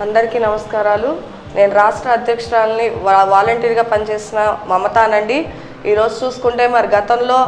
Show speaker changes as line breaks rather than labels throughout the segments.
అందరికీ నమస్కారాలు. నేను రాష్ట్ర అధ్యక్షురాలిని వాలంటీర్గా పనిచేసిన మమతానండి. ఈరోజు చూసుకుంటే మరి గతంలో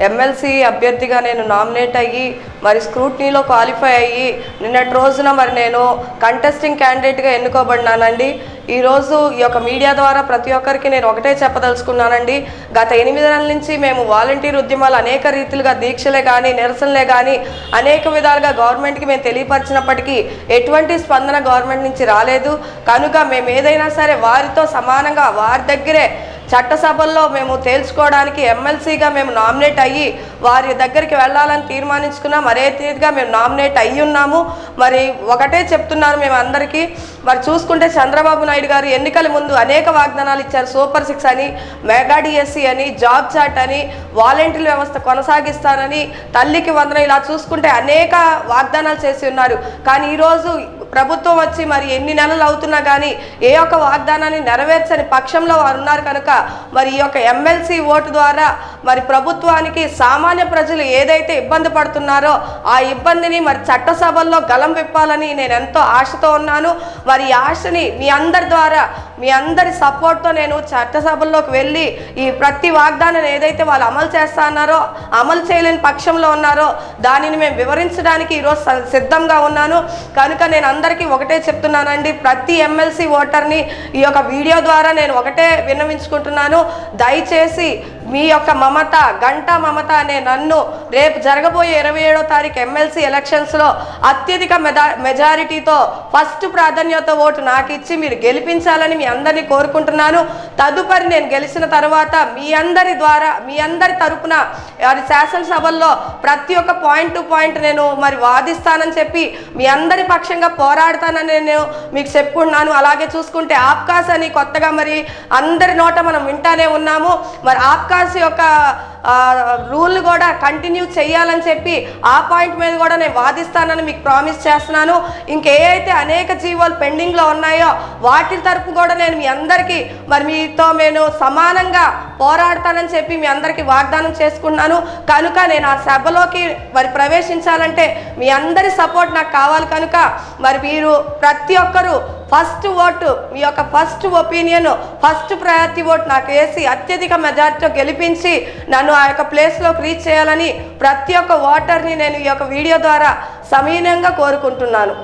ఎమ్మెల్సీ అభ్యర్థిగా నేను నామినేట్ అయ్యి మరి స్క్రూట్నీలో క్వాలిఫై అయ్యి నిన్నటి రోజున మరి నేను కంటెస్టింగ్ క్యాండిడేట్గా ఎన్నుకోబడినానండి. ఈరోజు ఈ యొక్క మీడియా ద్వారా ప్రతి ఒక్కరికి నేను ఒకటే చెప్పదలుచుకున్నానండి. గత 8 నెలల నుంచి మేము వాలంటీర్ ఉద్యమాలు అనేక రీతిలుగా దీక్షలే కానీ నిరసనలే కానీ అనేక విధాలుగా గవర్నమెంట్కి మేము తెలియపరిచినప్పటికీ ఎటువంటి స్పందన గవర్నమెంట్ నుంచి రాలేదు. కనుక మేము ఏదైనా సరే వారితో సమానంగా వారి దగ్గరే చట్టసభల్లో మేము తేల్చుకోవడానికి ఎమ్మెల్సీగా మేము నామినేట్ అయ్యి వారి దగ్గరికి వెళ్ళాలని తీర్మానించుకున్నాం. మరే తీరుగా మేము నామినేట్ అయ్యి ఉన్నాము. మరి ఒకటే చెప్తున్నాను మేము అందరికీ, మరి చూసుకుంటే చంద్రబాబు నాయుడు గారు ఎన్నికల ముందు అనేక వాగ్దానాలు ఇచ్చారు. సూపర్ 6 అని, మెగా డిఎస్సి అని, జాబ్ చాట్ అని, వాలంటీర్ వ్యవస్థ కొనసాగిస్తానని, తల్లికి వందనం, ఇలా చూసుకుంటే అనేక వాగ్దానాలు చేసి ఉన్నారు. కానీ ఈరోజు ప్రభుత్వం వచ్చి మరి ఎన్ని నెలలు అవుతున్నా కానీ ఏ ఒక్క వాగ్దానాన్ని నెరవేర్చని పక్షంలో వారు ఉన్నారు. కనుక మరి ఈ యొక్క ఎమ్మెల్సీ ఓటు ద్వారా మరి ప్రభుత్వానికి సామాన్య ప్రజలు ఏదైతే ఇబ్బంది పడుతున్నారో ఆ ఇబ్బందిని మరి చట్టసభల్లో గలం విప్పాలని నేను ఎంతో ఆశతో ఉన్నాను. మరి ఈ ఆశని మీ అందరి ద్వారా మీ అందరి సపోర్ట్తో నేను చట్టసభల్లోకి వెళ్ళి ఈ ప్రతి వాగ్దానాన్ని ఏదైతే వాళ్ళు అమలు చేస్తా అన్నారో అమలు చేయలేని పక్షంలో ఉన్నారో దానిని మేము వివరించడానికి ఈరోజు సిద్ధంగా ఉన్నాను. కనుక నేను అందరికీ ఒకటే చెప్తున్నానండి, ప్రతి ఎమ్మెల్సీ ఓటర్ని ఈ యొక్క వీడియో ద్వారా నేను ఒకటే విన్నవించుకుంటున్నాను. దయచేసి మీ యొక్క మమత, గంటా మమత అనే నన్ను రేపు జరగబోయే 27వ తారీఖు ఎమ్మెల్సీ ఎలక్షన్స్లో అత్యధిక మెజారిటీతో ఫస్ట్ ప్రాధాన్యత ఓటు నాకు ఇచ్చి మీరు గెలిపించాలని మీ అందరినీ కోరుకుంటున్నాను. తదుపరి నేను గెలిచిన తర్వాత మీ అందరి ద్వారా మీ అందరి తరపున శాసనసభల్లో ప్రతి ఒక్క పాయింట్ టు పాయింట్ నేను మరి వాదిస్తానని చెప్పి మీ అందరి పక్షంగా పోరాడతానని నేను మీకు చెప్పుకుంటున్నాను. అలాగే చూసుకుంటే ఆప్కాస్ అని కొత్తగా మరి అందరి నోట మనం వింటానే ఉన్నాము. మరి ఆప్కాస్ యొక్క రూల్ కూడా కంటిన్యూ చేయాలని చెప్పి ఆ పాయింట్ మీద కూడా నేను వాదిస్తానని మీకు ప్రామిస్ చేస్తున్నాను. ఇంకేదైతే అనేక జీవోలు పెండింగ్లో ఉన్నాయో వాటి తరపు కూడా నేను మీ అందరికీ మరి మీతో నేను సమానంగా పోరాడతానని చెప్పి మీ అందరికీ వాగ్దానం చేసుకుంటున్నాను. కనుక నేను ఆ సభలోకి మరి ప్రవేశించాలంటే మీ అందరి సపోర్ట్ నాకు కావాలి. కనుక మరి మీరు ప్రతి ఒక్కరూ ఫస్ట్ ఓటు, మీ యొక్క first opinion, first priority vote నాకు వేసి అత్యధిక మెజార్టీతో గెలిపించి నన్ను ఆ యొక్క ప్లేస్లోకి రీచ్ చేయాలని ప్రతి ఒక్క ఓటర్ని నేను ఈ యొక్క వీడియో ద్వారా సమీనంగా కోరుకుంటున్నాను.